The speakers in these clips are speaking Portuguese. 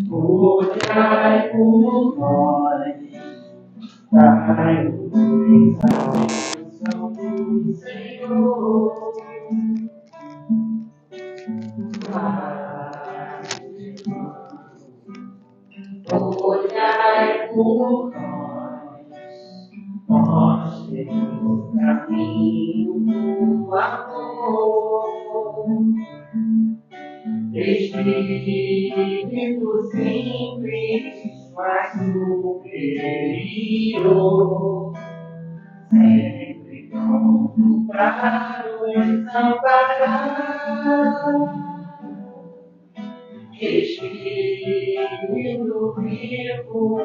Olhai por nós, dai bênção do Senhor. Olhai por nós temos caminho do amor. Espírito simples, mas superior, sempre pronto para nos amparar. Espírito vivo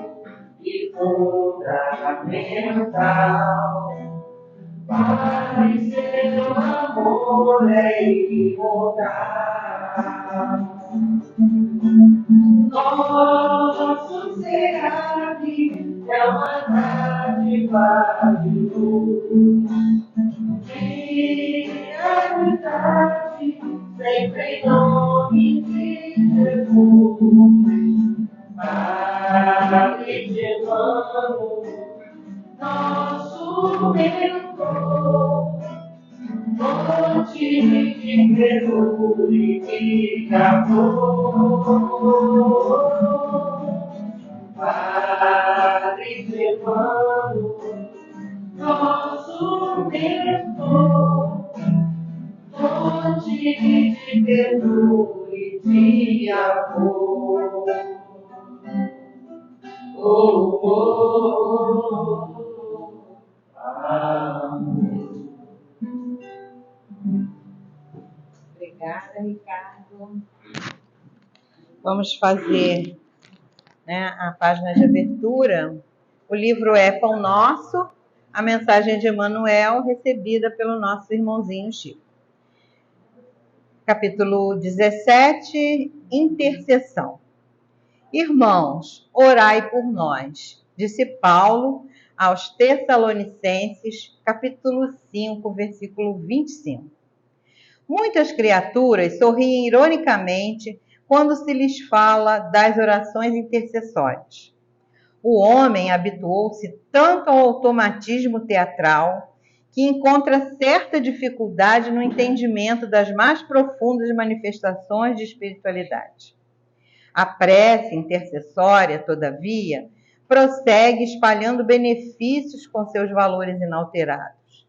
e fundamental, Pai, seu amor é imortal. Nosso SEAD é uma dádiva de luz, de caridade, sempre em nome de Jesus. Padre Germano, nosso mentor, fonte de ternura e de amor. Padre Germano, nosso mentor, fonte de ternura e de amor. Oh, oh, oh, amém. Obrigada, Ricardo. Vamos fazer, a página de abertura. O livro é Pão Nosso, a mensagem de Emmanuel, recebida pelo nosso irmãozinho Chico. Capítulo 17, Intercessão. Irmãos, orai por nós, disse Paulo aos Tessalonicenses, capítulo 5, versículo 25. Muitas criaturas sorriem ironicamente quando se lhes fala das orações intercessórias. O homem habituou-se tanto ao automatismo teatral que encontra certa dificuldade no entendimento das mais profundas manifestações de espiritualidade. A prece intercessória, todavia, prossegue espalhando benefícios com seus valores inalterados.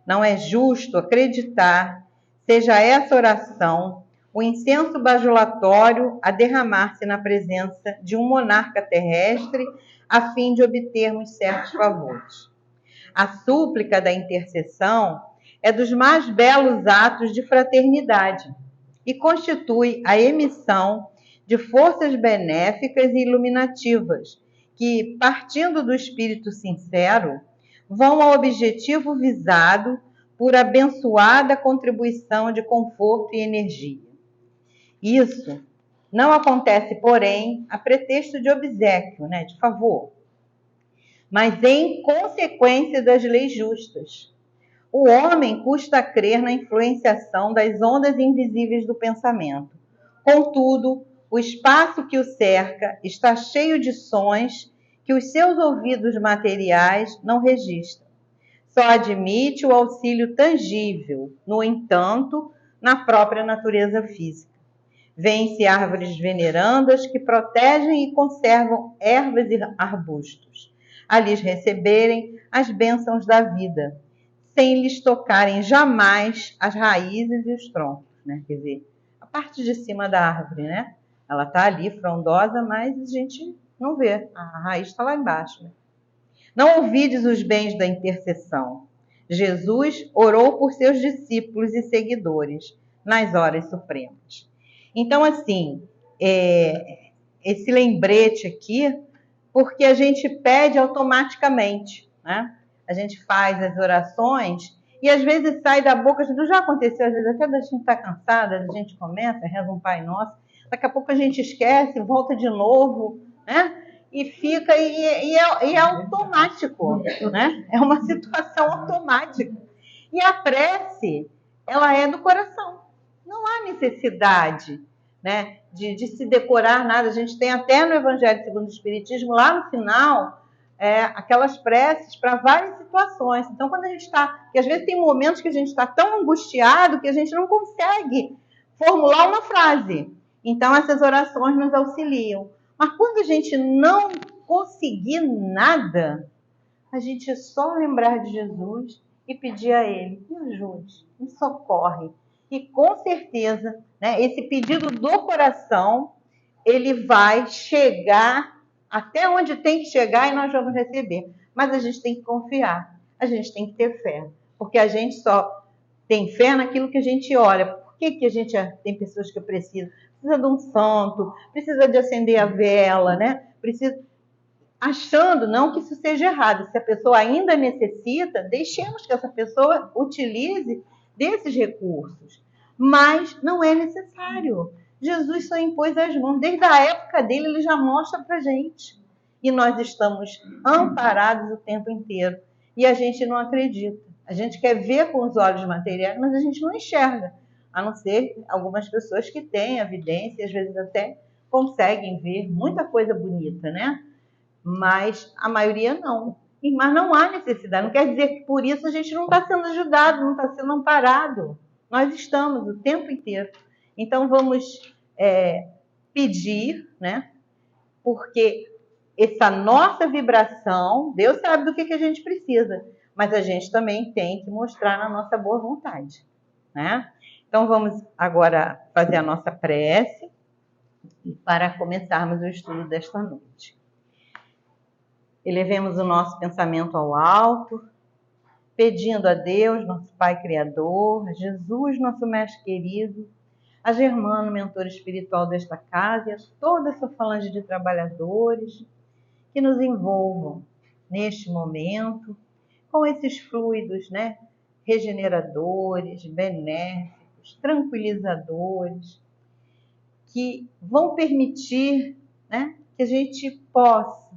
Não é justo acreditar, seja essa oração, o incenso bajulatório a derramar-se na presença de um monarca terrestre a fim de obtermos certos favores. A súplica da intercessão é dos mais belos atos de fraternidade e constitui a emissão de forças benéficas e iluminativas que, partindo do espírito sincero, vão ao objetivo visado por abençoada contribuição de conforto e energia. Isso não acontece, porém, a pretexto de obséquio, de favor, mas em consequência das leis justas. O homem custa crer na influenciação das ondas invisíveis do pensamento. Contudo, o espaço que o cerca está cheio de sons que os seus ouvidos materiais não registram. Só admite o auxílio tangível, no entanto, na própria natureza física. Vêem-se árvores venerandas que protegem e conservam ervas e arbustos, a lhes receberem as bênçãos da vida, sem lhes tocarem jamais as raízes e os troncos, Quer dizer, a parte de cima da árvore, Ela está ali, frondosa, mas a gente não vê, a raiz está lá embaixo, Não ouvides os bens da intercessão. Jesus orou por seus discípulos e seguidores nas horas supremas. Então, assim, esse lembrete aqui, porque a gente pede automaticamente, A gente faz as orações e às vezes sai da boca, já aconteceu, às vezes até da gente estar cansada, a gente começa, reza um Pai Nosso, daqui a pouco a gente esquece, volta de novo, E fica, e é automático, É uma situação automática. E a prece, ela é do coração. Não há necessidade né, de se decorar nada. A gente tem até no Evangelho segundo o Espiritismo, lá no final, aquelas preces para várias situações. Então, quando a gente está... Às vezes tem momentos que a gente está tão angustiado que a gente não consegue formular uma frase. Então, essas orações nos auxiliam. Mas quando a gente não conseguir nada, a gente só lembrar de Jesus e pedir a Ele, me ajude, me socorre. E com certeza, né, esse pedido do coração, ele vai chegar até onde tem que chegar e nós vamos receber. Mas a gente tem que confiar, a gente tem que ter fé. Porque a gente só tem fé naquilo que a gente olha. Por que a gente tem pessoas que precisam? Precisa de um santo, precisa de acender a vela, né? Precisa... Achando não que isso seja errado. Se a pessoa ainda necessita, deixemos que essa pessoa utilize desses recursos. Mas não é necessário. Jesus só impôs as mãos. Desde a época dele, ele já mostra para a gente. E nós estamos amparados o tempo inteiro. E a gente não acredita. A gente quer ver com os olhos materiais, mas a gente não enxerga. A não ser algumas pessoas que têm evidência, e às vezes até conseguem ver muita coisa bonita, né? Mas a maioria não. Mas não há necessidade. Não quer dizer que por isso a gente não está sendo ajudado, não está sendo amparado. Nós estamos o tempo inteiro. Então vamos pedir, né? Porque essa nossa vibração, Deus sabe do que a gente precisa, mas a gente também tem que mostrar na nossa boa vontade, né? Então vamos agora fazer a nossa prece para começarmos o estudo desta noite. Elevemos o nosso pensamento ao alto, pedindo a Deus, nosso Pai Criador, a Jesus, nosso Mestre querido, a Germano, mentor espiritual desta casa, e a toda essa falange de trabalhadores que nos envolvam neste momento com esses fluidos, né, regeneradores, benéficos, tranquilizadores, que vão permitir, né, que a gente possa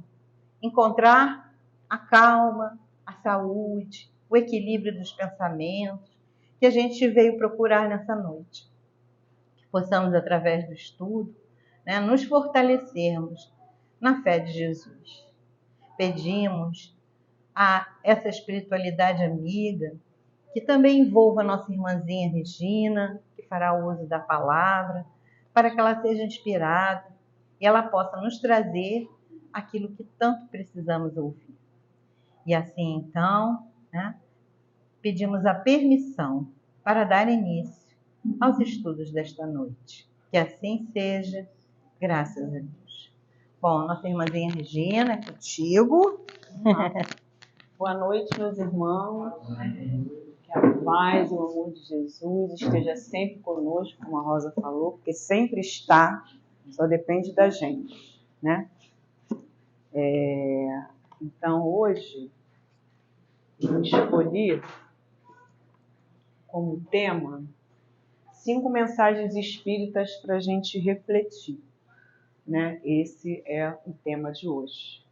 encontrar a calma, a saúde, o equilíbrio dos pensamentos que a gente veio procurar nessa noite. Que possamos, através do estudo, né, nos fortalecermos na fé de Jesus. Pedimos a essa espiritualidade amiga que também envolva a nossa irmãzinha Regina, que fará o uso da palavra, para que ela seja inspirada e ela possa nos trazer aquilo que tanto precisamos ouvir. E assim, então, né, pedimos a permissão para dar início aos estudos desta noite. Que assim seja, graças a Deus. Bom, nossa irmãzinha Regina, é contigo. Boa noite, meus irmãos. Que a paz e o amor de Jesus esteja sempre conosco, como a Rosa falou, porque sempre está, só depende da gente, né? Então, hoje, eu escolhi como tema 5 mensagens espíritas para a gente refletir, né? Esse é o tema de hoje.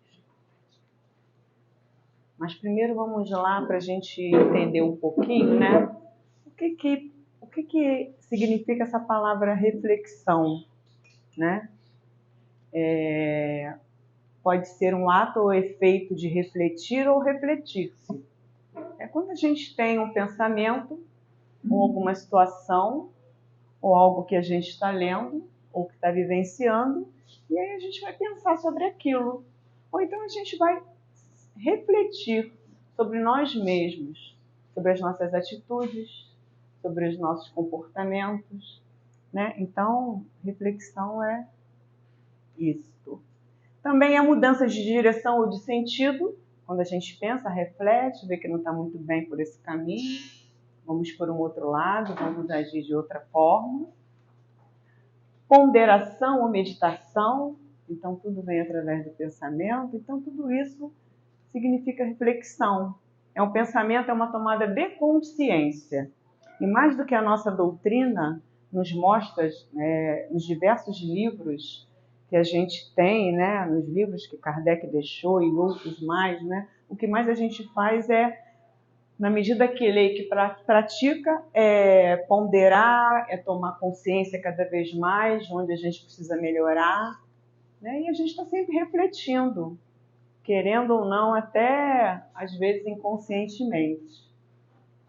Mas primeiro vamos lá para a gente entender um pouquinho, né? O que significa essa palavra reflexão, né? Pode ser um ato ou efeito de refletir ou refletir-se. É quando a gente tem um pensamento ou alguma situação ou algo que a gente está lendo ou que está vivenciando e aí a gente vai pensar sobre aquilo. Ou então a gente vai refletir sobre nós mesmos, sobre as nossas atitudes, sobre os nossos comportamentos, né? Então, reflexão é isto. Também a mudança de direção ou de sentido, quando a gente pensa, reflete, vê que não está muito bem por esse caminho, vamos por um outro lado, vamos agir de outra forma. Ponderação ou meditação, então tudo vem através do pensamento, então tudo isso significa reflexão. É um pensamento, é uma tomada de consciência. E mais do que a nossa doutrina nos mostra, nos diversos livros que a gente tem, né, nos livros que Kardec deixou e outros mais, né, o que mais a gente faz é na medida que lê e que pratica, é ponderar, é tomar consciência cada vez mais de onde a gente precisa melhorar, né? E a gente está sempre refletindo, querendo ou não, até às vezes inconscientemente,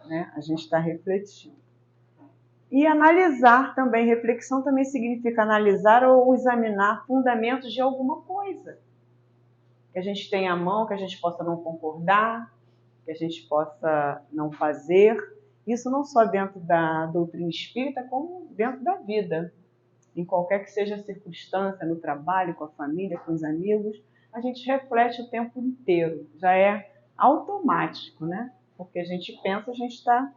né? A gente está refletindo. E analisar também, reflexão também significa analisar ou examinar fundamentos de alguma coisa. Que a gente tenha à mão, que a gente possa não concordar, que a gente possa não fazer. Isso não só dentro da doutrina espírita, como dentro da vida. Em qualquer que seja a circunstância, no trabalho, com a família, com os amigos, a gente reflete o tempo inteiro. Já é automático, né? Porque a gente pensa, a gente está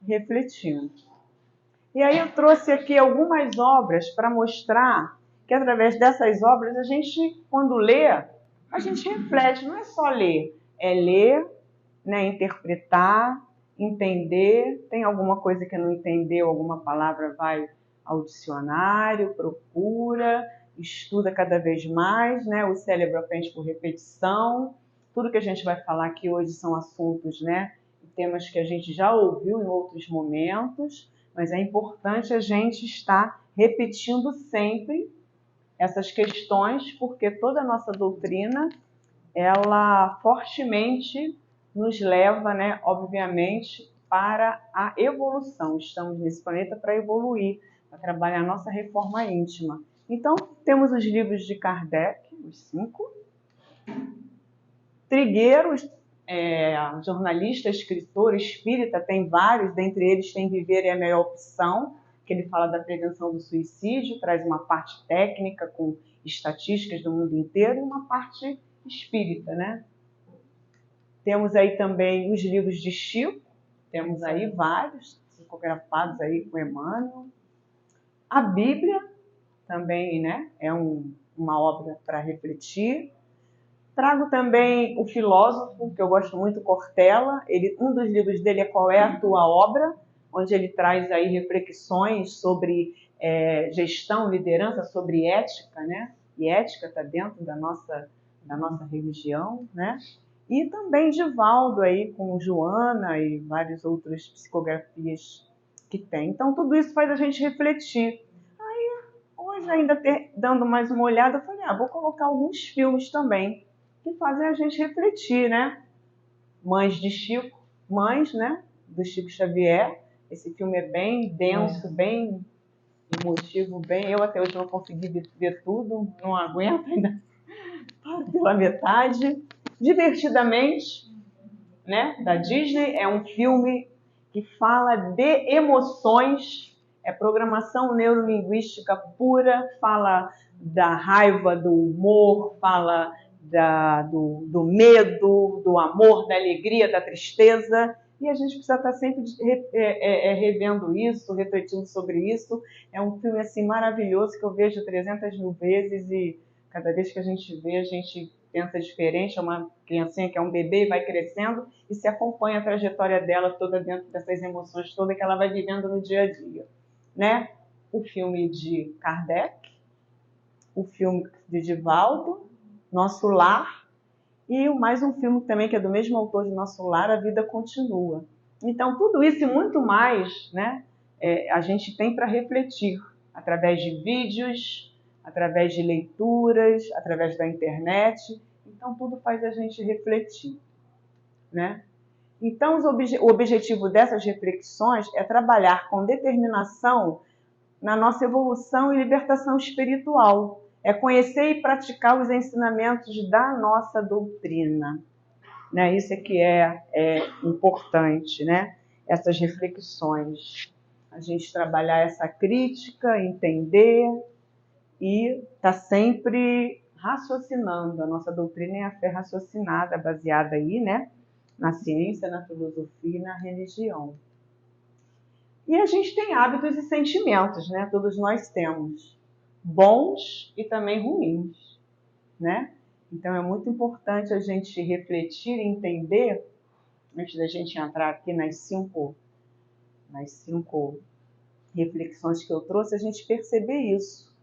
refletindo. E aí eu trouxe aqui algumas obras para mostrar que através dessas obras a gente, quando lê, a gente reflete. Não é só ler, é ler, né, interpretar, entender. Tem alguma coisa que não entendeu, alguma palavra, vai ao dicionário, procura, estuda cada vez mais, né? O cérebro aprende por repetição. Tudo que a gente vai falar aqui hoje são assuntos, né, temas que a gente já ouviu em outros momentos, mas é importante a gente estar repetindo sempre essas questões, porque toda a nossa doutrina, ela fortemente nos leva, né, obviamente, para a evolução. Estamos nesse planeta para evoluir, para trabalhar a nossa reforma íntima. Então, temos os livros de Kardec, os 5. Trigueiro, jornalista, escritor, espírita, tem vários, dentre eles tem Viver é a Melhor Opção, que ele fala da prevenção do suicídio, traz uma parte técnica com estatísticas do mundo inteiro e uma parte espírita, né? Temos aí também os livros de Chico, temos aí vários, psicografados aí com Emmanuel. A Bíblia também, né, é uma obra para refletir. Trago também o filósofo, que eu gosto muito, Cortella. Um dos livros dele é Qual é a Tua Obra?, onde ele traz aí reflexões sobre gestão, liderança, sobre ética, né? E ética está dentro da nossa religião, né? E também Divaldo aí com Joana e várias outras psicografias que tem. Então tudo isso faz a gente refletir. Aí hoje ainda dando mais uma olhada, eu falei, vou colocar alguns filmes também que fazem a gente refletir, né? Mães de Chico, Mães, né? Do Chico Xavier. Esse filme é bem denso, bem emotivo, bem... Eu até hoje não consegui ver tudo, não aguento ainda pela metade. Divertidamente, né? Da Disney, é um filme que fala de emoções, é programação neurolinguística pura, fala da raiva, do humor, fala do medo, do amor, da alegria, da tristeza, e a gente precisa estar sempre revendo isso, refletindo sobre isso. É um filme assim maravilhoso que eu vejo 300 mil vezes e cada vez que a gente vê, a gente pensa diferente. É uma criancinha que é um bebê e vai crescendo e se acompanha a trajetória dela toda dentro dessas emoções todas que ela vai vivendo no dia a dia, né? O filme de Kardec, o filme de Divaldo, Nosso Lar, e mais um filme também que é do mesmo autor de Nosso Lar, A Vida Continua. Então, tudo isso e muito mais, né, a gente tem para refletir através de vídeos, através de leituras, através da internet. Então, tudo faz a gente refletir, né? Então, o objetivo dessas reflexões é trabalhar com determinação na nossa evolução e libertação espiritual. É conhecer e praticar os ensinamentos da nossa doutrina, né? Isso é que é importante, né? Essas reflexões. A gente trabalhar essa crítica, entender e estar sempre raciocinando. A nossa doutrina é a fé raciocinada, baseada aí, né? Na ciência, na filosofia e na religião. E a gente tem hábitos e sentimentos, né? Todos nós temos, bons e também ruins, né? Então é muito importante a gente refletir e entender, antes da gente entrar aqui nas cinco reflexões que eu trouxe, a gente perceber isso,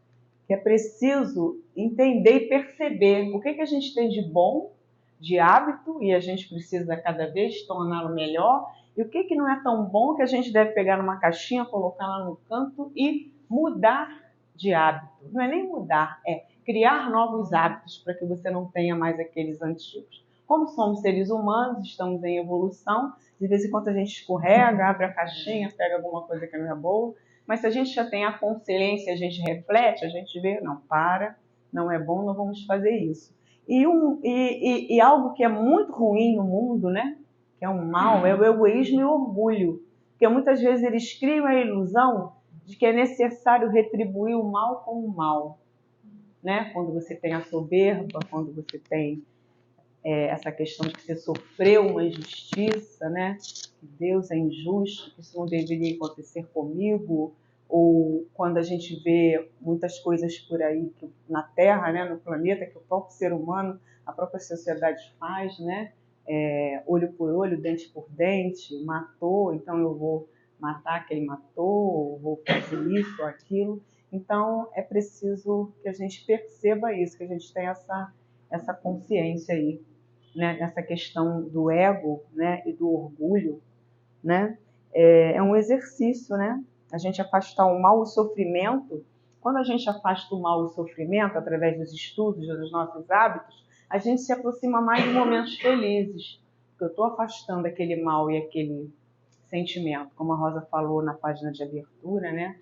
que é preciso entender e perceber o que a gente tem de bom, de hábito e a gente precisa cada vez torná-lo melhor. E o que não é tão bom que a gente deve pegar numa caixinha, colocar lá no canto e mudar de hábito. Não é nem mudar, é criar novos hábitos para que você não tenha mais aqueles antigos. Como somos seres humanos, estamos em evolução, de vez em quando a gente escorrega, abre a caixinha, pega alguma coisa que não é boa, mas se a gente já tem a consciência, a gente reflete, a gente vê, não, não é bom, não vamos fazer isso. E algo que é muito ruim no mundo, né? Que é um mal, é o egoísmo e o orgulho. Porque muitas vezes eles criam a ilusão de que é necessário retribuir o mal com o mal. Né? Quando você tem a soberba, quando você tem essa questão de que você sofreu uma injustiça, né? Que Deus é injusto, que isso não deveria acontecer comigo, ou quando a gente vê muitas coisas por aí na Terra, né? No planeta, que o próprio ser humano, a própria sociedade faz, né? Olho por olho, dente por dente, matou, então eu vou matar quem matou, vou fazer isso ou aquilo. Então é preciso que a gente perceba isso, que a gente tenha essa consciência aí, né? Nessa questão do ego, né? E do orgulho, né? É um exercício, né? A gente afastar o mal e o sofrimento. Quando a gente afasta o mal e o sofrimento através dos estudos, dos nossos hábitos, a gente se aproxima mais de momentos felizes. Porque eu estou afastando aquele mal e aquele sentimento, como a Rosa falou na página de abertura, né?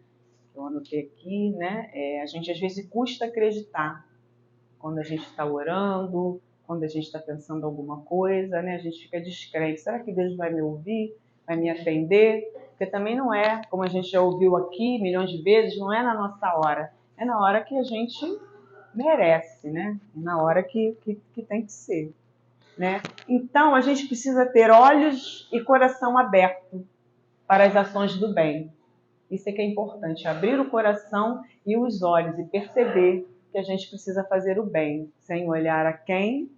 Que eu anotei aqui, né? A gente às vezes custa acreditar quando a gente está orando, quando a gente está pensando alguma coisa, né? A gente fica descrente. Será que Deus vai me ouvir? Vai me atender? Porque também não é, como a gente já ouviu aqui milhões de vezes, não é na nossa hora. É na hora que a gente merece, né? É na hora que tem que ser, né? Então, a gente precisa ter olhos e coração aberto para as ações do bem. Isso é que é importante, abrir o coração e os olhos e perceber que a gente precisa fazer o bem, sem olhar a quem,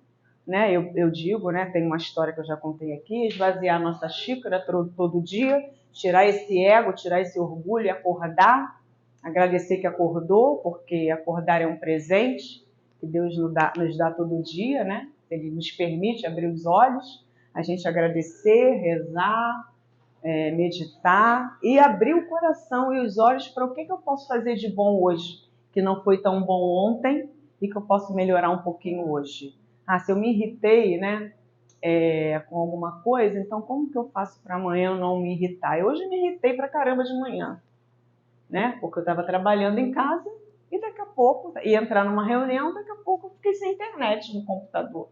né? Eu digo, né? Tem uma história que eu já contei aqui, esvaziar nossa xícara todo dia, tirar esse ego, tirar esse orgulho e acordar, agradecer que acordou, porque acordar é um presente que Deus nos dá todo dia, né? Ele nos permite abrir os olhos, a gente agradecer, rezar, meditar e abrir o coração e os olhos para o que eu posso fazer de bom hoje, que não foi tão bom ontem e que eu posso melhorar um pouquinho hoje. Se eu me irritei, né, com alguma coisa, então como que eu faço para amanhã eu não me irritar? Eu hoje me irritei pra caramba de manhã, né, porque eu estava trabalhando em casa e daqui a pouco ia entrar numa reunião, daqui a pouco eu fiquei sem internet no computador.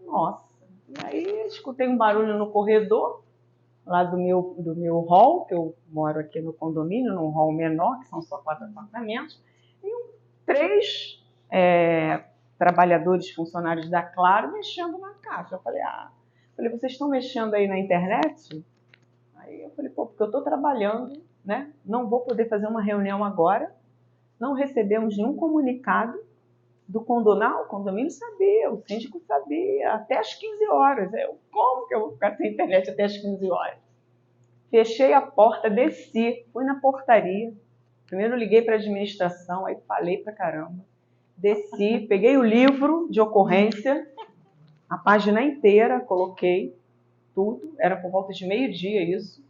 Nossa, e aí escutei um barulho no corredor, lá do meu hall, que eu moro aqui no condomínio, num hall menor, que são só 4 apartamentos, e 3 trabalhadores, funcionários da Claro, mexendo na caixa. Eu falei, vocês estão mexendo aí na internet? Aí eu falei, porque eu estou trabalhando, né? Não vou poder fazer uma reunião agora, não recebemos nenhum comunicado do condomínio. O condomínio sabia, o síndico sabia, até às 15 horas. Como que eu vou ficar sem internet até às 15 horas? Fechei a porta, desci, fui na portaria. Primeiro liguei para a administração, aí falei pra caramba. Desci, peguei o livro de ocorrência, a página inteira, coloquei tudo, era por volta de meio-dia isso,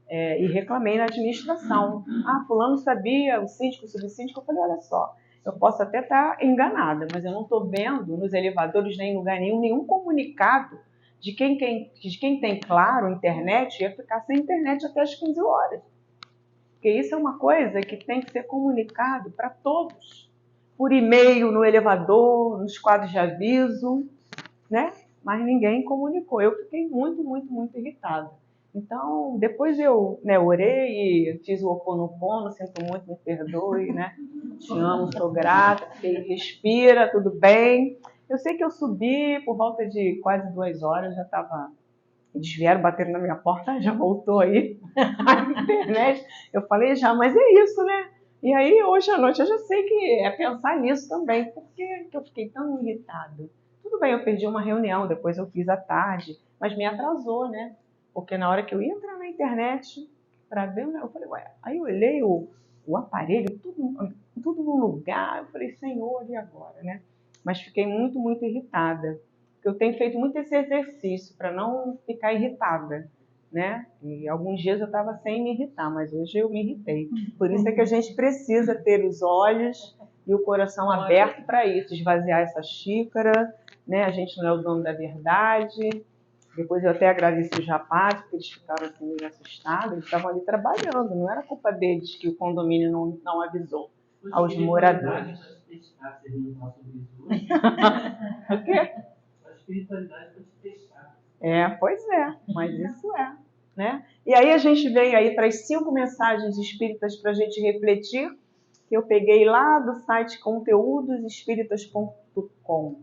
e reclamei na administração. Fulano sabia, o síndico, o subsíndico. Eu falei, olha só, eu posso até estar enganada, mas eu não estou vendo nos elevadores nem em lugar nenhum comunicado de quem tem Claro, internet, ia ficar sem internet até as 15 horas. Porque isso é uma coisa que tem que ser comunicado para todos. Por e-mail, no elevador, nos quadros de aviso, né? Mas ninguém comunicou. Eu fiquei muito, muito, muito irritada. Então, depois eu orei e fiz o Ho'oponopono, sinto muito, me perdoe, né? Te amo, sou grata, respira, tudo bem. Eu sei que eu subi por volta de quase 2 horas, já estava... Eles vieram batendo na minha porta, já voltou aí a internet. Eu falei, mas é isso, né? E aí, hoje à noite, eu já sei que é pensar nisso também. Por que eu fiquei tão irritada? Tudo bem, eu perdi uma reunião, depois eu fiz à tarde, mas me atrasou, né? Porque na hora que eu ia entrar na internet para ver, eu falei, aí eu olhei o aparelho, tudo no lugar. Eu falei, Senhor, e agora, né? Mas fiquei muito, muito irritada. porque eu tenho feito muito esse exercício para não ficar irritada, né? E alguns dias eu estava sem me irritar, mas hoje eu me irritei. Por isso é que a gente precisa ter os olhos e o coração aberto para isso, esvaziar essa xícara, né? A gente não é o dono da verdade. Depois eu até agradeci os rapazes, porque eles ficaram assim meio assustados, eles estavam ali trabalhando, não era culpa deles que o condomínio não avisou aos moradores. O quê? A espiritualidade para te testar. Pois é, mas isso é, né? E aí a gente veio aí para as 5 mensagens espíritas para a gente refletir, que eu peguei lá do site conteudosespíritas.com.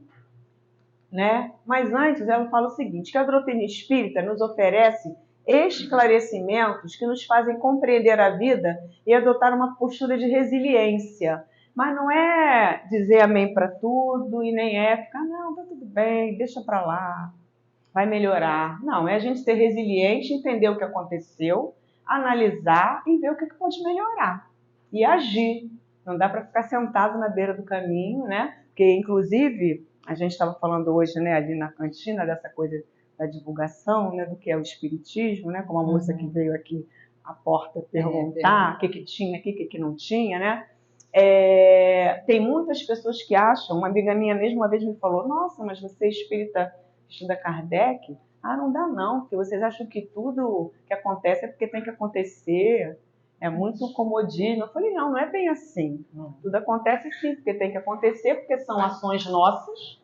Né? Mas antes ela fala o seguinte, que a doutrina espírita nos oferece esclarecimentos que nos fazem compreender a vida e adotar uma postura de resiliência. Mas não é dizer amém para tudo e nem é ficar, não, tá tudo bem, deixa para lá, vai melhorar. Não, é a gente ser resiliente, entender o que aconteceu, analisar e ver o que pode melhorar e agir. Não dá para ficar sentado na beira do caminho, né? Porque, inclusive, a gente estava falando hoje, né, ali na cantina, dessa coisa da divulgação, né, do que é o espiritismo, né? Como a moça que veio aqui à porta perguntar o que tinha aqui, o que não tinha, né? Tem muitas pessoas que acham, uma amiga minha mesmo uma vez me falou, nossa, mas você é espírita, estuda Kardec? Ah, não dá não, porque vocês acham que tudo que acontece é porque tem que acontecer, é muito comodismo. Eu falei, não é bem assim. Tudo acontece sim, porque tem que acontecer, porque são ações nossas,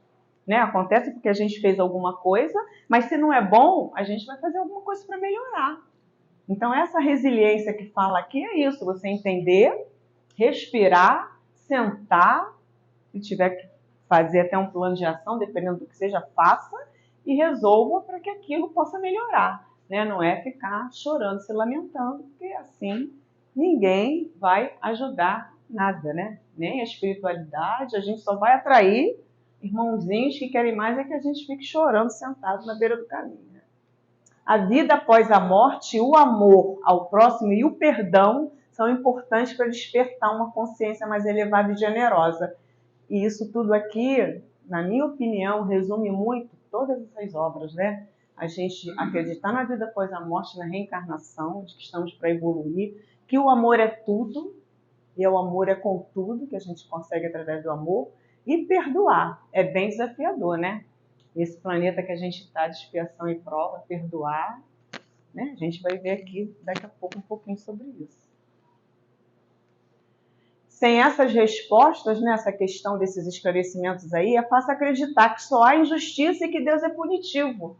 né? Acontece porque a gente fez alguma coisa, mas se não é bom, a gente vai fazer alguma coisa para melhorar. Então, essa resiliência que fala aqui é isso, você entender, respirar, sentar, se tiver que fazer até um plano de ação, dependendo do que seja, faça e resolva para que aquilo possa melhorar, né? Não é ficar chorando, se lamentando, porque assim ninguém vai ajudar nada, né? Nem a espiritualidade, a gente só vai atrair irmãozinhos que querem mais é que a gente fique chorando sentado na beira do caminho. Né? A vida após a morte, o amor ao próximo e o perdão são importantes para despertar uma consciência mais elevada e generosa. E isso tudo aqui, na minha opinião, resume muito todas essas obras, né? A gente acreditar na vida após a morte, na reencarnação, de que estamos para evoluir, que o amor é tudo, e o amor é com tudo, que a gente consegue através do amor, e perdoar. É bem desafiador, né? Esse planeta que a gente está de expiação e prova, perdoar, né? A gente vai ver aqui daqui a pouco um pouquinho sobre isso. Sem essas respostas, né, essa questão desses esclarecimentos aí, é fácil acreditar que só há injustiça e que Deus é punitivo,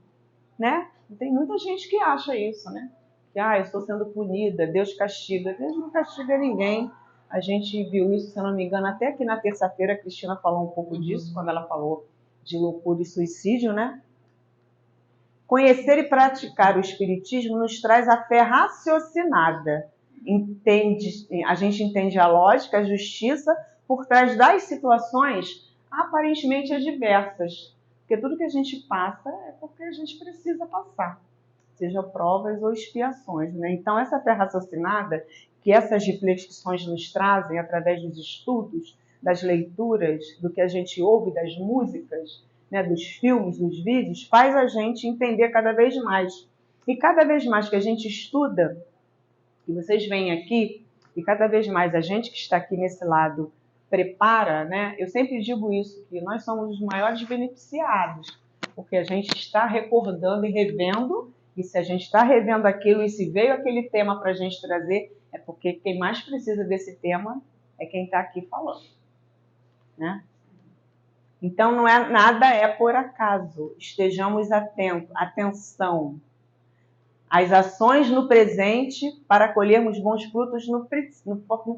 né? Tem muita gente que acha isso, né? Que, eu estou sendo punida, Deus castiga. Deus não castiga ninguém. A gente viu isso, se eu não me engano, até aqui na terça-feira a Cristina falou um pouco disso, quando ela falou de loucura e suicídio, né? Conhecer e praticar o espiritismo nos traz a fé raciocinada. A gente entende a lógica, a justiça por trás das situações aparentemente adversas. Porque tudo que a gente passa é porque a gente precisa passar, seja provas ou expiações, né? Então, essa fé raciocinada, que essas reflexões nos trazem através dos estudos, das leituras, do que a gente ouve, das músicas, né, dos filmes, dos vídeos, faz a gente entender cada vez mais. E cada vez mais que a gente estuda, que vocês vêm aqui, e cada vez mais a gente que está aqui nesse lado prepara, né? Eu sempre digo isso, que nós somos os maiores beneficiados, porque a gente está recordando e revendo, e se a gente está revendo aquilo e se veio aquele tema para a gente trazer, é porque quem mais precisa desse tema é quem está aqui falando, né? Então, nada é por acaso. Estejamos atentos, atenção às ações no presente para colhermos bons frutos no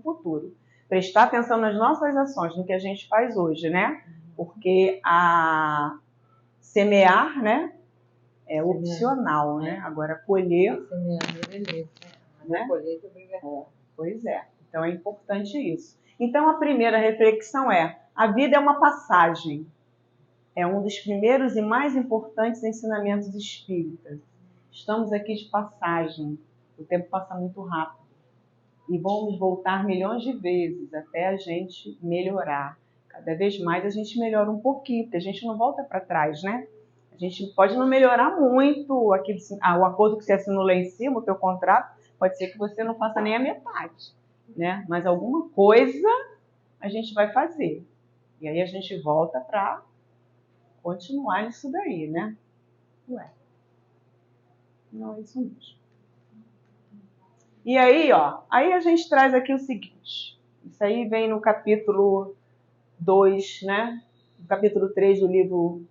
futuro. Prestar atenção nas nossas ações, no que a gente faz hoje, né? Porque semear, né, é opcional, né? Agora, colher... Semear é beleza, né? Colheita é obrigatória. Pois é. Então, é importante isso. Então, a primeira reflexão é: a vida é uma passagem. É um dos primeiros e mais importantes ensinamentos espíritas. Estamos aqui de passagem. O tempo passa muito rápido. E vamos voltar milhões de vezes até a gente melhorar. Cada vez mais a gente melhora um pouquinho, porque a gente não volta para trás, né? A gente pode não melhorar muito o acordo que você assinou lá em cima, o teu contrato, pode ser que você não faça nem a metade, né? Mas alguma coisa a gente vai fazer. E aí a gente volta para continuar nisso daí, né? Ué. Não, é isso mesmo. E aí, ó, aí a gente traz aqui o seguinte. Isso aí vem no capítulo 2, né? No capítulo 3 do livro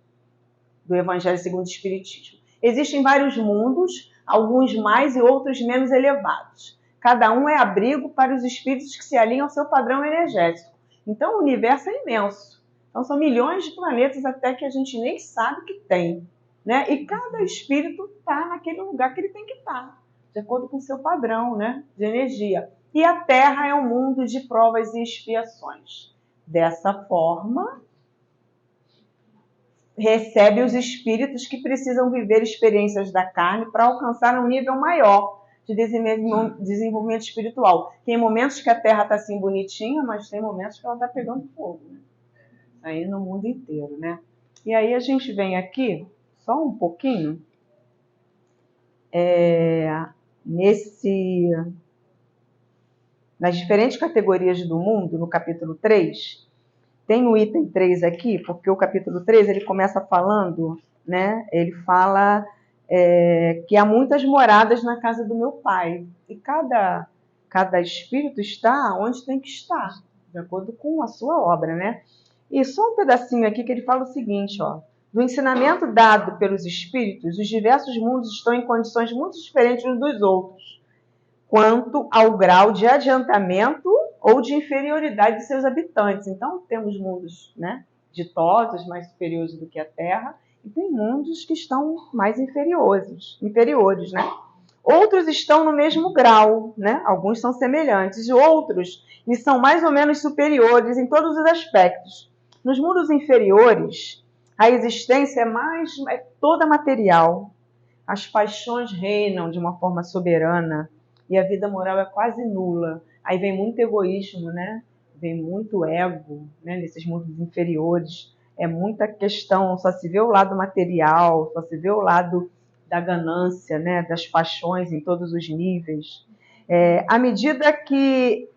do Evangelho segundo o Espiritismo. Existem vários mundos, alguns mais e outros menos elevados. Cada um é abrigo para os espíritos que se alinham ao seu padrão energético. Então o universo é imenso. Então são milhões de planetas até que a gente nem sabe que tem, né? E cada espírito está naquele lugar que ele tem que estar, de acordo com o seu padrão, né, de energia. E a Terra é um mundo de provas e expiações. Dessa forma, recebe os espíritos que precisam viver experiências da carne para alcançar um nível maior de desenvolvimento espiritual. Tem momentos que a Terra está assim bonitinha, mas tem momentos que ela está pegando fogo, né? Aí no mundo inteiro, né? E aí a gente vem aqui, só um pouquinho, nas diferentes categorias do mundo, no capítulo 3, tem o item 3 aqui, porque o capítulo 3 ele começa falando, né? Ele fala que há muitas moradas na casa do meu pai. E cada espírito está onde tem que estar, de acordo com a sua obra, né? E só um pedacinho aqui que ele fala o seguinte, ó. Do ensinamento dado pelos espíritos, os diversos mundos estão em condições muito diferentes uns dos outros, quanto ao grau de adiantamento ou de inferioridade de seus habitantes. Então, temos mundos, né, ditosos, mais superiores do que a Terra, e tem mundos que estão mais inferiores, né? Outros estão no mesmo grau, né? Alguns são semelhantes, e outros lhes são mais ou menos superiores em todos os aspectos. Nos mundos inferiores, a existência é toda material. As paixões reinam de uma forma soberana e a vida moral é quase nula. Aí vem muito egoísmo, né? Vem muito ego, né? Nesses mundos inferiores. É muita questão, só se vê o lado material, só se vê o lado da ganância, né? Das paixões em todos os níveis. À medida que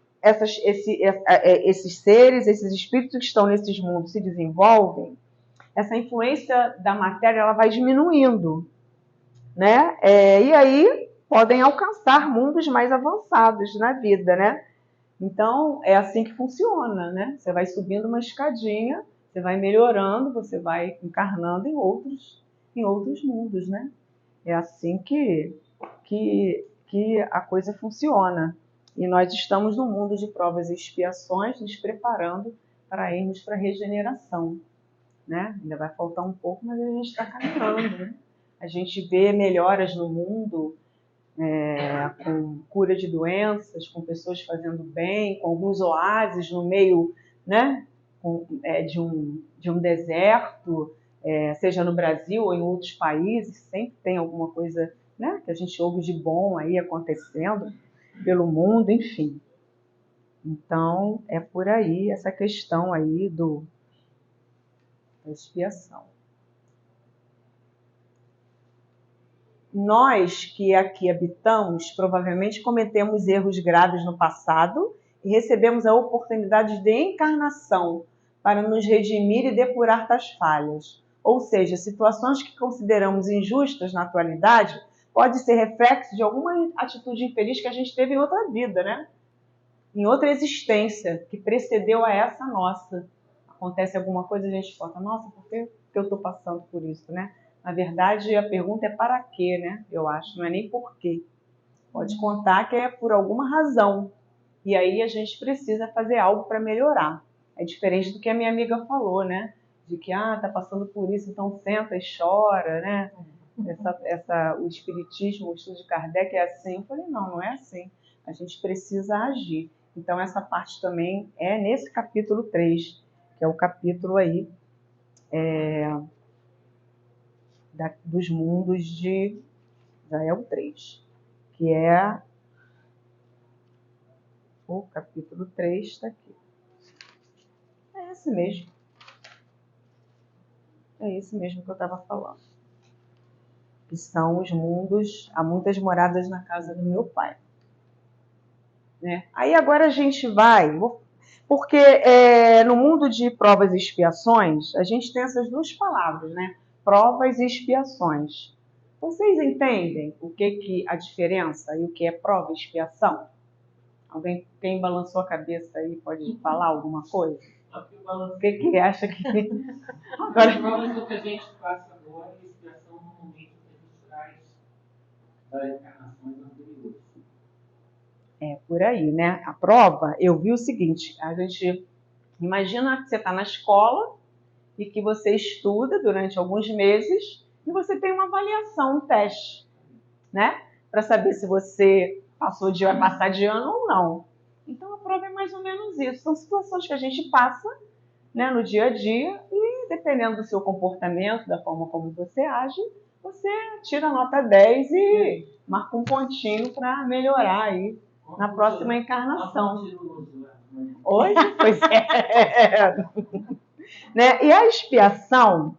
esses seres, esses espíritos que estão nesses mundos se desenvolvem, essa influência da matéria ela vai diminuindo, né? E aí podem alcançar mundos mais avançados na vida, né? Então é assim que funciona, né? Você vai subindo uma escadinha, você vai melhorando, você vai encarnando em outros mundos, né? É assim que a coisa funciona. E nós estamos no mundo de provas e expiações, nos preparando para irmos para a regeneração, né? Ainda vai faltar um pouco, mas a gente está caminhando, né? A gente vê melhoras no mundo, com cura de doenças, com pessoas fazendo bem, com alguns oásis no meio, né, de um deserto, seja no Brasil ou em outros países, sempre tem alguma coisa, né, que a gente ouve de bom aí acontecendo pelo mundo, enfim. Então, é por aí essa questão aí da expiação. Nós que aqui habitamos, provavelmente cometemos erros graves no passado e recebemos a oportunidade de encarnação para nos redimir e depurar tais falhas. Ou seja, situações que consideramos injustas na atualidade pode ser reflexo de alguma atitude infeliz que a gente teve em outra vida, né? Em outra existência que precedeu a essa nossa. Acontece alguma coisa e a gente fala, nossa, por que eu estou passando por isso, né? Na verdade, a pergunta é para quê, né? Eu acho, não é nem por quê. Pode contar que é por alguma razão. E aí a gente precisa fazer algo para melhorar. É diferente do que a minha amiga falou, né? De que, tá passando por isso, então senta e chora, né? O espiritismo, o estudo de Kardec é assim. Eu falei, não é assim. A gente precisa agir. Então essa parte também é nesse capítulo 3, que é o capítulo aí dos mundos de Israel 3, que é o capítulo 3, está aqui. É esse mesmo. É esse mesmo que eu estava falando. que são os mundos, há muitas moradas na casa do meu pai. Né? Aí agora a gente vai, porque no mundo de provas e expiações, a gente tem essas duas palavras, né? Provas e expiações. Vocês entendem o que a diferença e o que é prova e expiação? Alguém, quem balançou a cabeça aí, pode falar alguma coisa? O que acha que... Agora, provas do que a gente passa agora e expiação no momento que a gente traz das encarnações anteriores. É por aí, né? A prova, eu vi o seguinte, a gente imagina que você está na escola e que você estuda durante alguns meses e você tem uma avaliação, um teste, né? Para saber se você vai passar de ano ou não. Então a prova é mais ou menos isso. São situações que a gente passa, né, no dia a dia e dependendo do seu comportamento, da forma como você age, você tira a nota 10 e marca um pontinho para melhorar aí na próxima encarnação. Hoje? Pois é. Né? E a expiação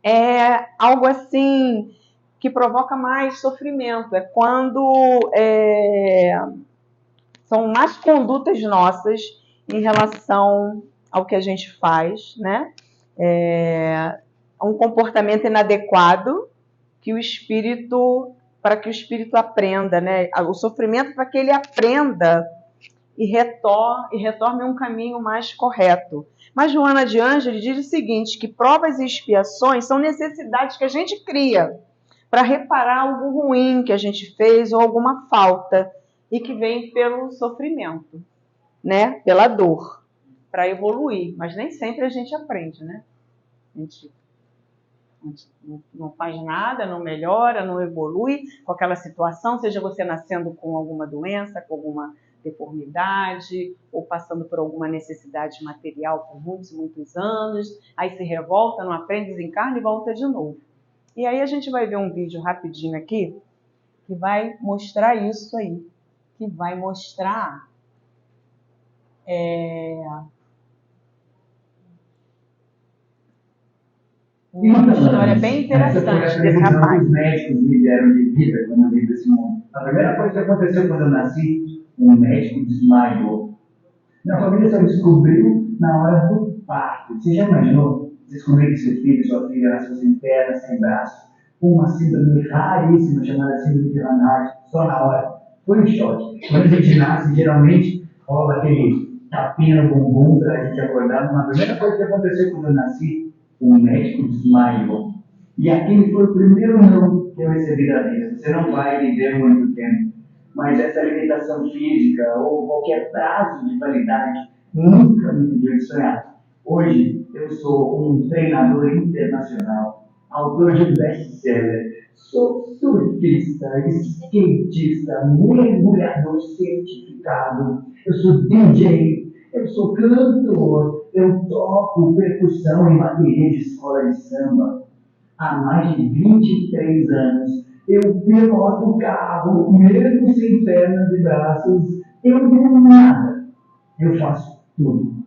é algo assim que provoca mais sofrimento. É quando são más condutas nossas em relação ao que a gente faz, né? Um comportamento inadequado que o espírito, para que o espírito aprenda, né? O sofrimento para que ele aprenda e retorne a um caminho mais correto. Mas Joana de Ângeles diz o seguinte, que provas e expiações são necessidades que a gente cria para reparar algo ruim que a gente fez ou alguma falta e que vem pelo sofrimento, né? Pela dor, para evoluir. Mas nem sempre a gente aprende, né? A gente não faz nada, não melhora, não evolui com aquela situação, seja você nascendo com alguma doença, com alguma deformidade, ou passando por alguma necessidade material por muitos, muitos anos, aí se revolta, não aprende, desencarna e volta de novo. E aí a gente vai ver um vídeo rapidinho aqui, que vai mostrar isso aí, que vai mostrar uma história bem interessante desse rapaz. Os médicos me deram de vida quando eu vim desse mundo. A primeira coisa que aconteceu quando eu nasci, um médico desmaiou. Minha família só descobriu na hora do parto. Você já imaginou descobrir que seu filho, sua filha nasceu sem perna, sem braço, com uma síndrome raríssima chamada síndrome de Van só na hora? Foi um choque. Quando a gente nasce, geralmente rola aquele tapinha no bumbum para a gente acordar. Mas a primeira coisa que aconteceu quando eu nasci, o médico desmaiou. E aquele foi o primeiro não que eu recebi da vida. Você não vai viver muito tempo. Mas essa limitação física ou qualquer prazo de validade nunca me impediu de sonhar. Hoje eu sou um treinador internacional, autor de best-seller, sou surfista, skatista, mergulhador certificado, eu sou DJ, eu sou cantor, eu toco percussão em bateria de escola de samba. Há mais de 23 anos, eu piloto carro, mesmo sem pernas e braços, eu não nada. Eu faço tudo.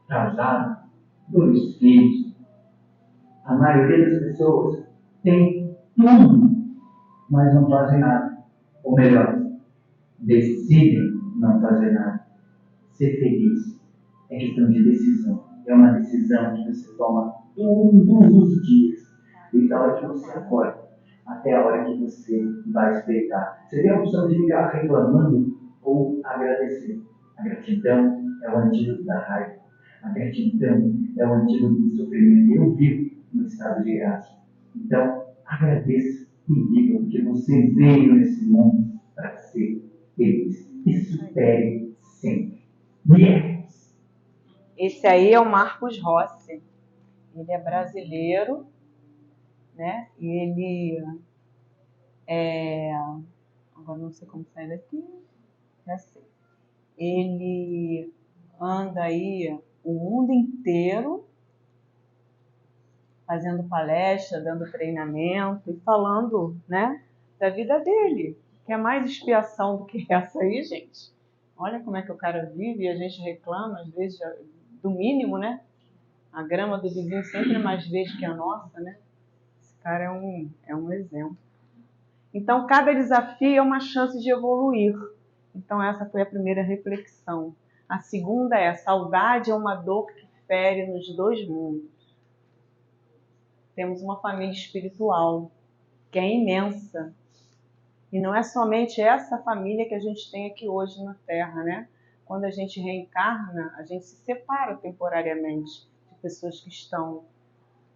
Casado, 2 filhos. A maioria das pessoas tem tudo, mas não fazem nada. Ou melhor, decidem não fazer nada. Ser feliz é questão de decisão. É uma decisão que você toma todos os dias. Desde a hora que você acorda até a hora que você vai espreitar. Você tem a opção de ficar reclamando ou agradecer. A gratidão é o antídoto da raiva. A gratidão é o antídoto do sofrimento. Eu vivo no estado de graça. Então, agradeça e diga que você veio nesse mundo para ser feliz. E supere sempre. Yes! Esse aí é o Marcos Rossi. Ele é brasileiro, né? E ele agora não sei como sair daqui, já sei. Ele anda aí o mundo inteiro fazendo palestra, dando treinamento e falando, né, da vida dele, que é mais expiação do que essa aí, gente. Olha como é que o cara vive e a gente reclama, às vezes, do mínimo, né? A grama do vizinho sempre é mais verde que a nossa, né? Esse cara é um exemplo. Então, cada desafio é uma chance de evoluir. Então, essa foi a primeira reflexão. A segunda é: a saudade é uma dor que fere nos dois mundos. Temos uma família espiritual que é imensa. E não é somente essa família que a gente tem aqui hoje na Terra, né? Quando a gente reencarna, a gente se separa temporariamente de pessoas que estão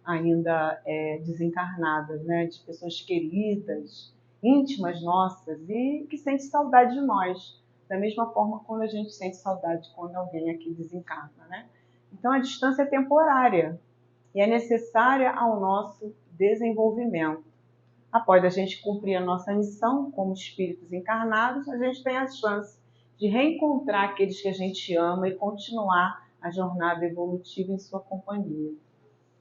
ainda desencarnadas, né? De pessoas queridas, íntimas nossas e que sentem saudade de nós. Da mesma forma quando a gente sente saudade quando alguém aqui desencarna, né? Então a distância é temporária e é necessária ao nosso desenvolvimento. Após a gente cumprir a nossa missão como espíritos encarnados, a gente tem a chance de reencontrar aqueles que a gente ama e continuar a jornada evolutiva em sua companhia,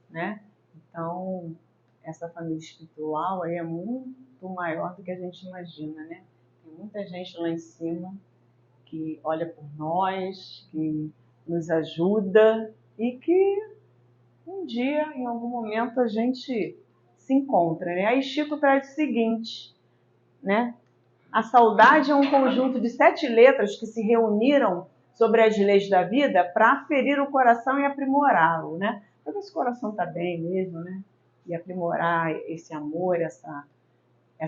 né? Então, essa família espiritual aí é muito maior do que a gente imagina, né? Tem muita gente lá em cima que olha por nós, que nos ajuda e que um dia, em algum momento, a gente se encontra, né? Aí Chico traz o seguinte, né? A saudade é um conjunto de 7 letras que se reuniram sobre as leis da vida para aferir o coração e aprimorá-lo, né? Para ver se o coração está bem mesmo, né? E aprimorar esse amor,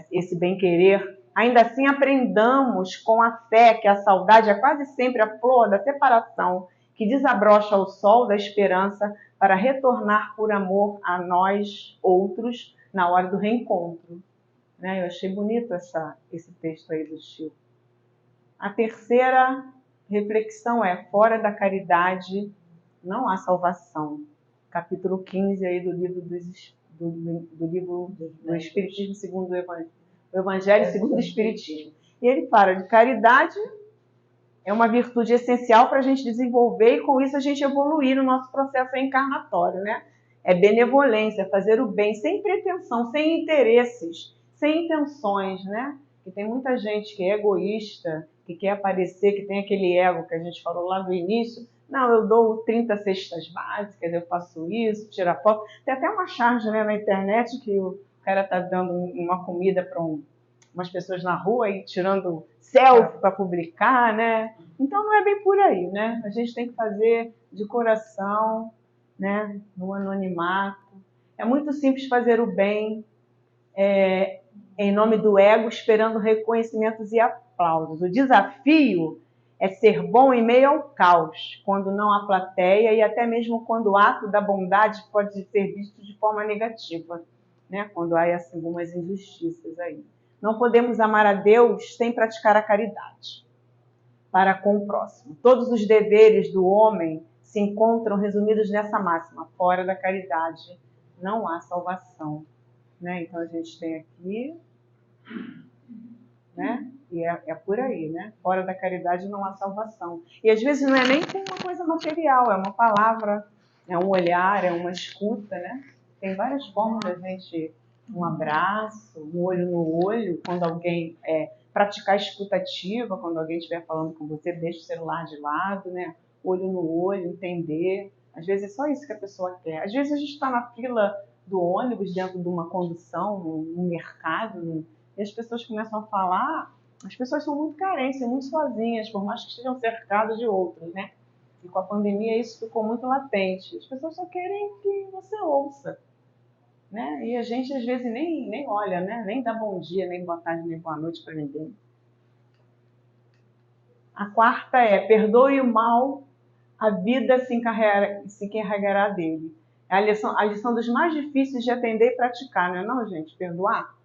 esse bem-querer. Ainda assim, aprendamos com a fé que a saudade é quase sempre a flor da separação que desabrocha o sol da esperança para retornar por amor a nós outros na hora do reencontro. Né? Eu achei bonito esse texto aí do Chico. A terceira reflexão é: fora da caridade não há salvação. Capítulo 15 aí do livro do Espiritismo segundo o Evangelho segundo o Espiritismo. E ele fala de caridade é uma virtude essencial para a gente desenvolver e com isso a gente evoluir no nosso processo encarnatório, né? É benevolência, fazer o bem sem pretensão, sem interesses, sem intenções, né? Que tem muita gente que é egoísta, que quer aparecer, que tem aquele ego que a gente falou lá no início. Não, eu dou 30 cestas básicas, eu faço isso, tiro a foto. Tem até uma charge, né, na internet que o cara tá dando uma comida para umas pessoas na rua e tirando selfie para publicar, né? Então não é bem por aí, né? A gente tem que fazer de coração, né? No anonimato. É muito simples fazer o bem em nome do ego, esperando reconhecimentos e aplausos. O desafio é ser bom em meio ao caos, quando não há plateia e até mesmo quando o ato da bondade pode ser visto de forma negativa, né? Quando há algumas injustiças aí. Não podemos amar a Deus sem praticar a caridade para com o próximo. Todos os deveres do homem se encontram resumidos nessa máxima: fora da caridade não há salvação. Né? Então a gente tem aqui, né? E é por aí, né? Fora da caridade não há salvação. E às vezes não é nem com uma coisa material, é uma palavra, é um olhar, é uma escuta, né? Tem várias formas da gente, um abraço, um olho no olho, quando alguém praticar escutativa, quando alguém estiver falando com você, deixa o celular de lado, né? Olho no olho, entender. Às vezes é só isso que a pessoa quer. Às vezes a gente está na fila do ônibus, dentro de uma condução, no mercado, e as pessoas começam a falar. As pessoas são muito carentes, muito sozinhas, por mais que estejam cercadas de outros, né? E com a pandemia isso ficou muito latente. As pessoas só querem que você ouça, né? E a gente às vezes nem olha, né? Nem dá bom dia, nem boa tarde, nem boa noite para ninguém. A quarta é: perdoe o mal, a vida se encarregará dele. É a lição dos mais difíceis de atender e praticar, não é não, gente? Perdoar.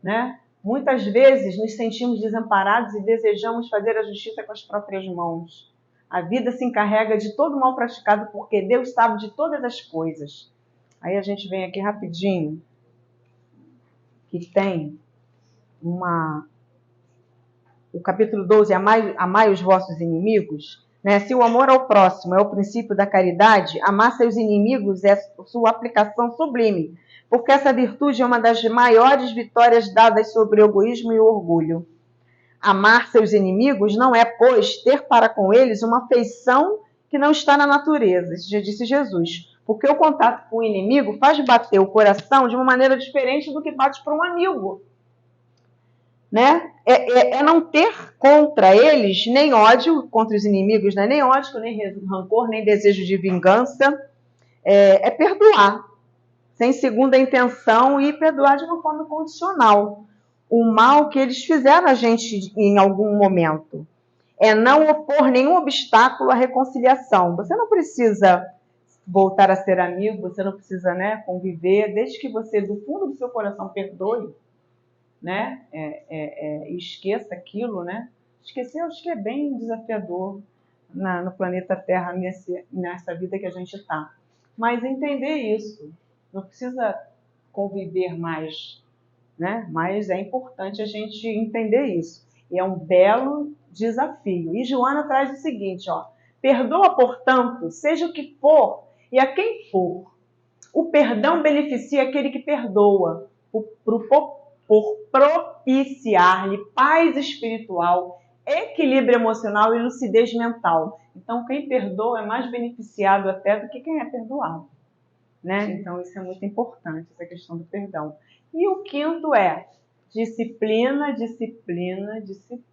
Né? Muitas vezes nos sentimos desamparados e desejamos fazer a justiça com as próprias mãos. A vida se encarrega de todo o mal praticado porque Deus sabe de todas as coisas. Aí a gente vem aqui rapidinho, que tem o capítulo 12, amai os vossos inimigos. Né? Se o amor ao próximo é o princípio da caridade, amar seus inimigos é sua aplicação sublime, porque essa virtude é uma das maiores vitórias dadas sobre o egoísmo e o orgulho. Amar seus inimigos não é, pois, ter para com eles uma afeição que não está na natureza, isso já disse Jesus, porque o contato com o inimigo faz bater o coração de uma maneira diferente do que bate para um amigo. né? É não ter contra eles nem ódio, contra os inimigos, né? Nem ódio, nem rancor, nem desejo de vingança. É perdoar, sem segunda intenção, e perdoar de uma forma condicional o mal que eles fizeram a gente em algum momento. É não opor nenhum obstáculo à reconciliação. Você não precisa voltar a ser amigo, você não precisa, né, conviver, desde que você, do fundo do seu coração, perdoe, né, e esqueça aquilo, né? Esquecer, eu acho que é bem desafiador no planeta Terra, nessa vida que a gente está. Mas entender isso, não precisa conviver mais, né? Mas é importante a gente entender isso. E é um belo desafio. E Joana traz o seguinte, ó: perdoa, portanto, seja o que for e a quem for. O perdão beneficia aquele que perdoa, por propiciar-lhe paz espiritual, equilíbrio emocional e lucidez mental. Então, quem perdoa é mais beneficiado até do que quem é perdoado, né? Então, isso é muito importante, essa questão do perdão. E o quinto é disciplina, disciplina, disciplina.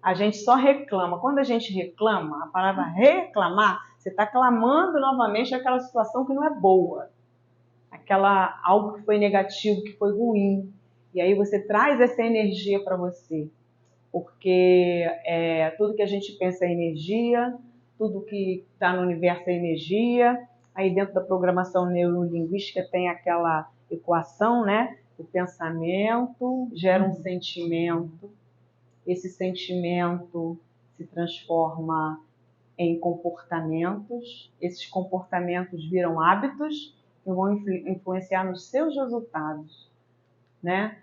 A gente só reclama. Quando a gente reclama, a palavra reclamar, você está clamando novamente aquela situação que não é boa. Algo que foi negativo, que foi ruim. E aí você traz essa energia para você. Porque tudo que a gente pensa é energia, tudo que está no universo é energia. Aí dentro da programação neurolinguística tem aquela equação, né? O pensamento gera um sentimento. Esse sentimento se transforma em comportamentos. Esses comportamentos viram hábitos e vão influenciar nos seus resultados, né?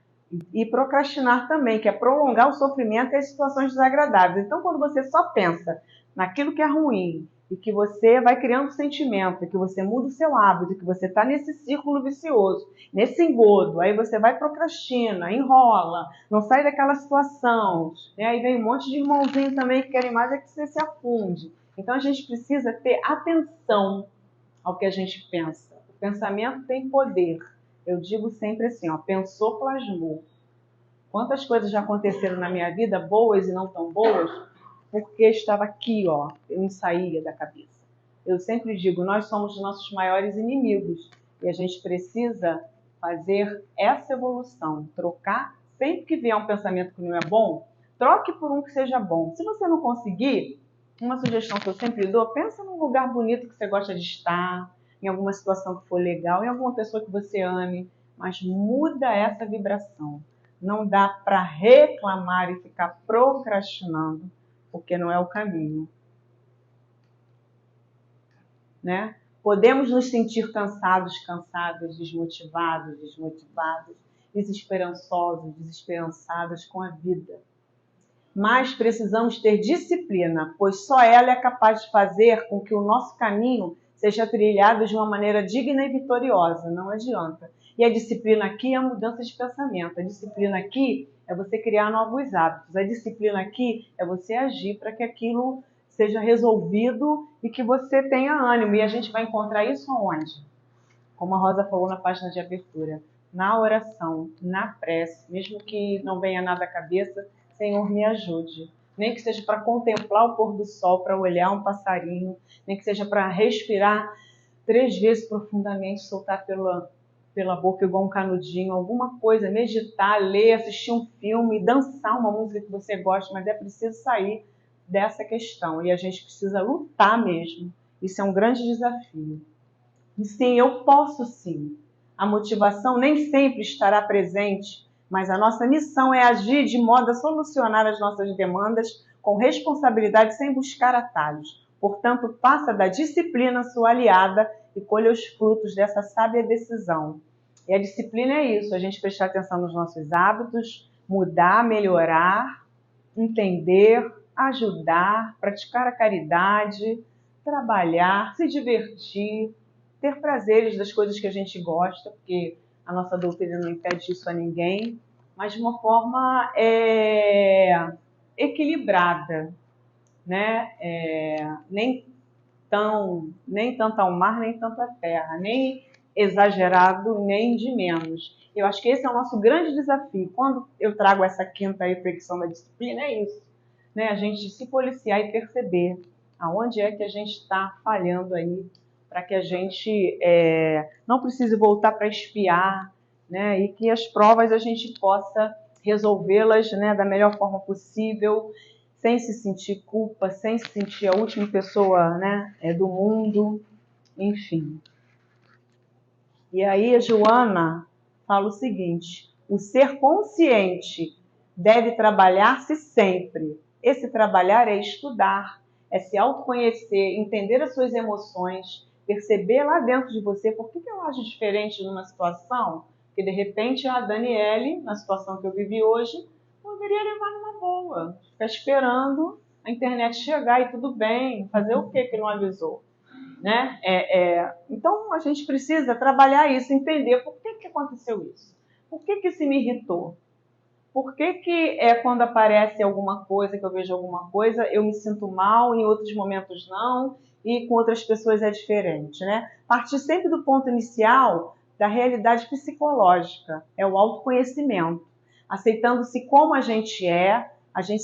E procrastinar também, que é prolongar o sofrimento e as situações desagradáveis. Então, quando você só pensa naquilo que é ruim e que você vai criando sentimento, que você muda o seu hábito, que você está nesse círculo vicioso, nesse engodo, aí você vai procrastina, enrola, não sai daquela situação, né? Aí vem um monte de irmãozinho também que querem mais é que você se afunde. Então, a gente precisa ter atenção ao que a gente pensa. O pensamento tem poder. Eu digo sempre assim, ó: pensou, plasmou. Quantas coisas já aconteceram na minha vida, boas e não tão boas, porque estava aqui, ó, eu não saía da cabeça. Eu sempre digo, nós somos os nossos maiores inimigos e a gente precisa fazer essa evolução, trocar. Sempre que vier um pensamento que não é bom, troque por um que seja bom. Se você não conseguir, uma sugestão que eu sempre dou: pensa num lugar bonito que você gosta de estar, em alguma situação que for legal, em alguma pessoa que você ame, mas muda essa vibração. Não dá para reclamar e ficar procrastinando, porque não é o caminho, né? Podemos nos sentir cansados, desmotivados, desesperançosos, desesperançadas com a vida. Mas precisamos ter disciplina, pois só ela é capaz de fazer com que o nosso caminho seja trilhado de uma maneira digna e vitoriosa. Não adianta. E a disciplina aqui é a mudança de pensamento. A disciplina aqui é você criar novos hábitos. A disciplina aqui é você agir para que aquilo seja resolvido e que você tenha ânimo. E a gente vai encontrar isso aonde? Como a Rosa falou na página de abertura, na oração, na prece, mesmo que não venha nada à cabeça, Senhor, me ajude. Nem que seja para contemplar o pôr do sol, para olhar um passarinho, nem que seja para respirar 3 vezes profundamente, soltar pela boca igual um canudinho, alguma coisa, meditar, ler, assistir um filme, dançar uma música que você gosta, mas é preciso sair dessa questão e a gente precisa lutar mesmo. Isso é um grande desafio. E sim, eu posso sim. A motivação nem sempre estará presente, mas a nossa missão é agir de modo a solucionar as nossas demandas com responsabilidade, sem buscar atalhos. Portanto, faça da disciplina sua aliada e colha os frutos dessa sábia decisão. E a disciplina é isso, a gente prestar atenção nos nossos hábitos, mudar, melhorar, entender, ajudar, praticar a caridade, trabalhar, se divertir, ter prazeres das coisas que a gente gosta, porque a nossa doutrina não impede isso a ninguém, mas de uma forma equilibrada, né? Nem tanto ao mar, nem tanto à terra, nem exagerado nem de menos. Eu acho que esse é o nosso grande desafio. Quando eu trago essa quinta reflexão da disciplina, é isso, né? A gente se policiar e perceber aonde é que a gente está falhando aí, para que a gente não precise voltar para espiar, né? E que as provas a gente possa resolvê-las, né, da melhor forma possível, sem se sentir culpa, sem se sentir a última pessoa, né, do mundo, enfim. E aí a Joana fala o seguinte: o ser consciente deve trabalhar-se sempre. Esse trabalhar é estudar, é se autoconhecer, entender as suas emoções, perceber lá dentro de você por que eu acho diferente numa situação, que de repente a Daniele, na situação que eu vivi hoje, poderia levar numa boa, ficar esperando a internet chegar e tudo bem, fazer o que não avisou, né? Então a gente precisa trabalhar isso, entender por que aconteceu isso, por que isso me irritou, por que quando aparece alguma coisa, que eu vejo alguma coisa, eu me sinto mal, em outros momentos não, e com outras pessoas é diferente, né? Partir sempre do ponto inicial da realidade psicológica, é o autoconhecimento, aceitando-se como a gente é, a gente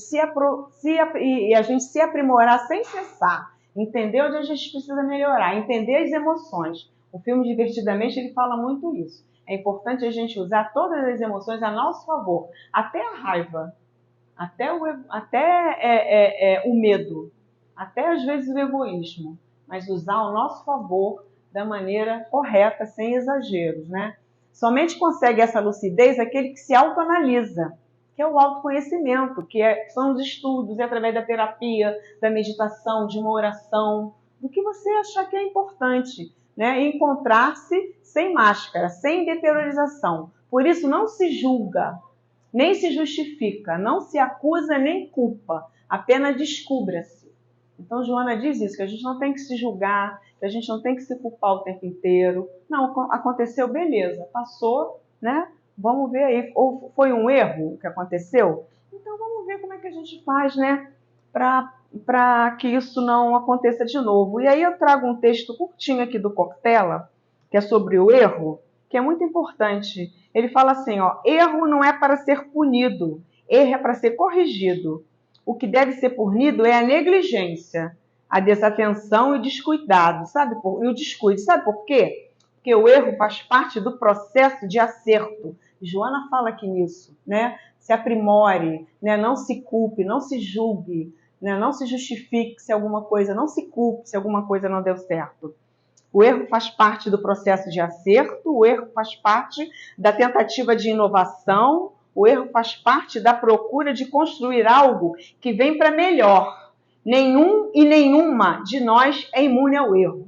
a gente se aprimorar sem cessar, entender onde a gente precisa melhorar, entender as emoções. O filme Divertidamente, ele fala muito isso. É importante a gente usar todas as emoções a nosso favor, até a raiva, até o medo, até às vezes o egoísmo, mas usar ao nosso favor da maneira correta, sem exageros, né? Somente consegue essa lucidez aquele que se autoanalisa, que é o autoconhecimento, são os estudos, é através da terapia, da meditação, de uma oração, do que você achar que é importante, né? Encontrar-se sem máscara, sem deteriorização. Por isso, não se julga, nem se justifica, não se acusa nem culpa, apenas descubra-se. Então, Joana diz isso, que a gente não tem que se julgar, que a gente não tem que se culpar o tempo inteiro. Não, aconteceu, beleza, passou, né? Vamos ver aí, ou foi um erro que aconteceu? Então, vamos ver como é que a gente faz, né? Para que isso não aconteça de novo. E aí eu trago um texto curtinho aqui do Cortella, que é sobre o erro, que é muito importante. Ele fala assim, ó: erro não é para ser punido, erro é para ser corrigido. O que deve ser punido é a negligência, a desatenção e o descuidado, e o descuido. Sabe por quê? Porque o erro faz parte do processo de acerto. Joana fala aqui nisso, né? Se aprimore, né? Não se culpe, não se julgue, né? Não se justifique se alguma coisa, não se culpe se alguma coisa não deu certo. O erro faz parte do processo de acerto, o erro faz parte da tentativa de inovação, o erro faz parte da procura de construir algo que vem para melhor. Nenhum e nenhuma de nós é imune ao erro.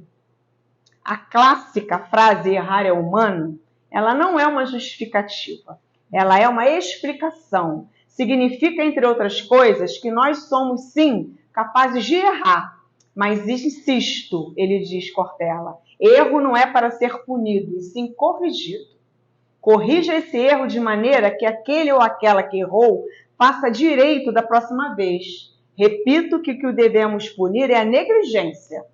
A clássica frase "errar é humano", ela não é uma justificativa, ela é uma explicação. Significa, entre outras coisas, que nós somos, sim, capazes de errar. Mas insisto, ele diz, Cortella, erro não é para ser punido, e sim corrigido. Corrija esse erro de maneira que aquele ou aquela que errou faça direito da próxima vez. Repito que o que devemos punir é a negligência,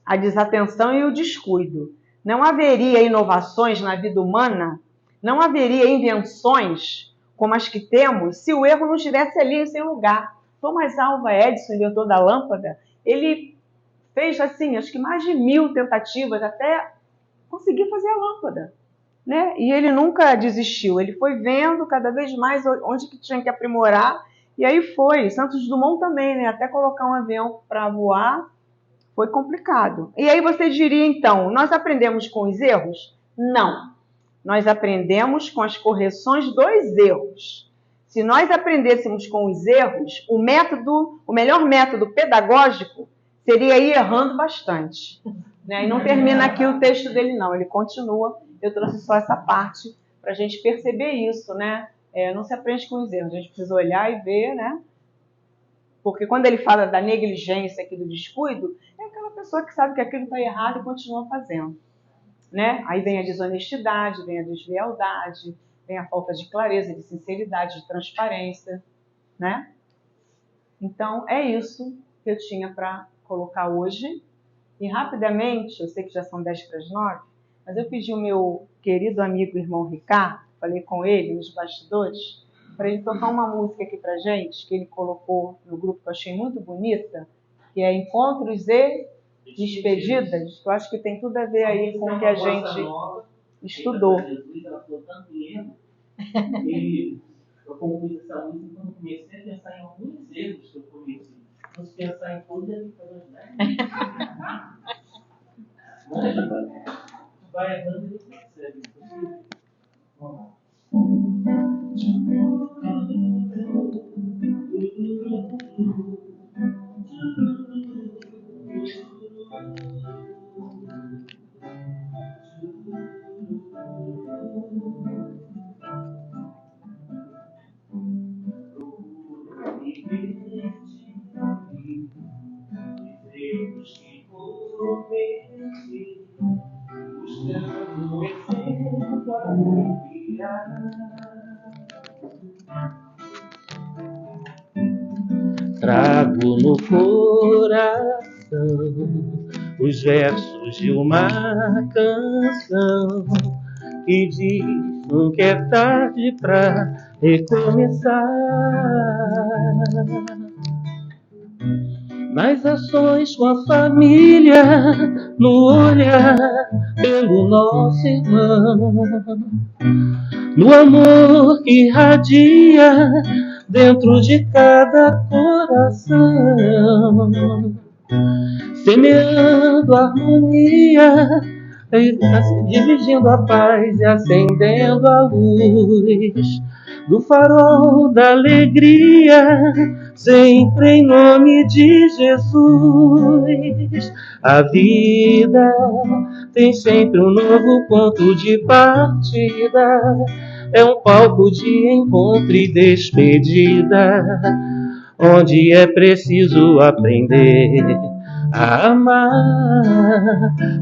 a desatenção e o descuido. Não haveria inovações na vida humana, não haveria invenções como as que temos se o erro não estivesse ali em seu lugar. Thomas Alva Edison, inventor da lâmpada, ele fez assim, acho que mais de 1000 tentativas até conseguir fazer a lâmpada, né? E ele nunca desistiu, ele foi vendo cada vez mais onde que tinha que aprimorar, e aí foi. Santos Dumont também, né? Até colocar um avião para voar foi complicado. E aí você diria, então, nós aprendemos com os erros? Não. Nós aprendemos com as correções dos erros. Se nós aprendêssemos com os erros, o melhor método pedagógico seria ir errando bastante. Né? E não termina aqui o texto dele, não. Ele continua. Eu trouxe só essa parte para a gente perceber isso, né? Não se aprende com os erros. A gente precisa olhar e ver, né? Porque quando ele fala da negligência aqui, do descuido, é aquela pessoa que sabe que aquilo está errado e continua fazendo. Né? Aí vem a desonestidade, vem a deslealdade, vem a falta de clareza, de sinceridade, de transparência. Né? Então, é isso que eu tinha para colocar hoje. E rapidamente, eu sei que já são 10 para as 9, Mas eu pedi o meu querido amigo irmão Ricardo, falei com ele nos bastidores, para ele tocar uma música aqui para gente, que ele colocou no grupo, que eu achei muito bonita, que é Encontros e Despedidas, que eu acho que tem tudo a ver aí com o que a gente estudou. Ela falou tanto erro, e eu compus essa música quando comecei a pensar em alguns erros que eu cometi. Mas pensar em todos é que fazer os 10. Vai errando e não percebe. Vamos lá. Deus que promete, buscando um exemplo a enviar. Trago no coração os versos de uma canção que diz nunca é tarde pra recomeçar. Nas ações com a família, no olhar pelo nosso irmão, no amor que irradia dentro de cada coração, semeando harmonia, dividindo a paz e acendendo a luz do farol da alegria, sempre em nome de Jesus. A vida tem sempre um novo ponto de partida, é um palco de encontro e despedida, onde é preciso aprender a amar.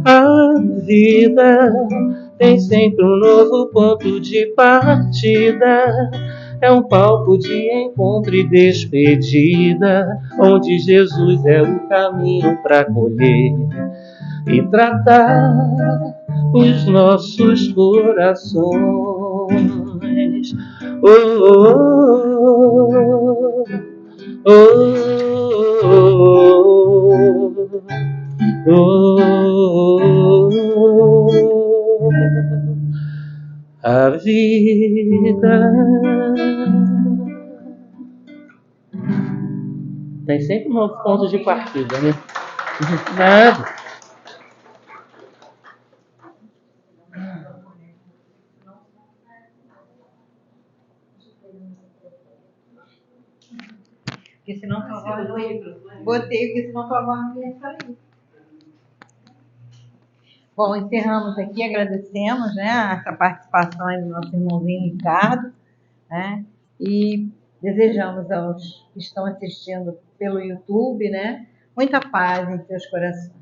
A vida tem sempre um novo ponto de partida, é um palco de encontro e despedida, onde Jesus é o caminho para colher e tratar os nossos corações. Oh, oh, oh, oh, oh, oh. A vida tem sempre um novo ponto de partida, né? Nada. Porque senão tua voz não ia. Botei, porque senão tua voz não ia sair. Bom, encerramos aqui, agradecemos, né, essa participação aí do nosso irmãozinho Ricardo, né, e desejamos aos que estão assistindo pelo YouTube, né, muita paz em seus corações.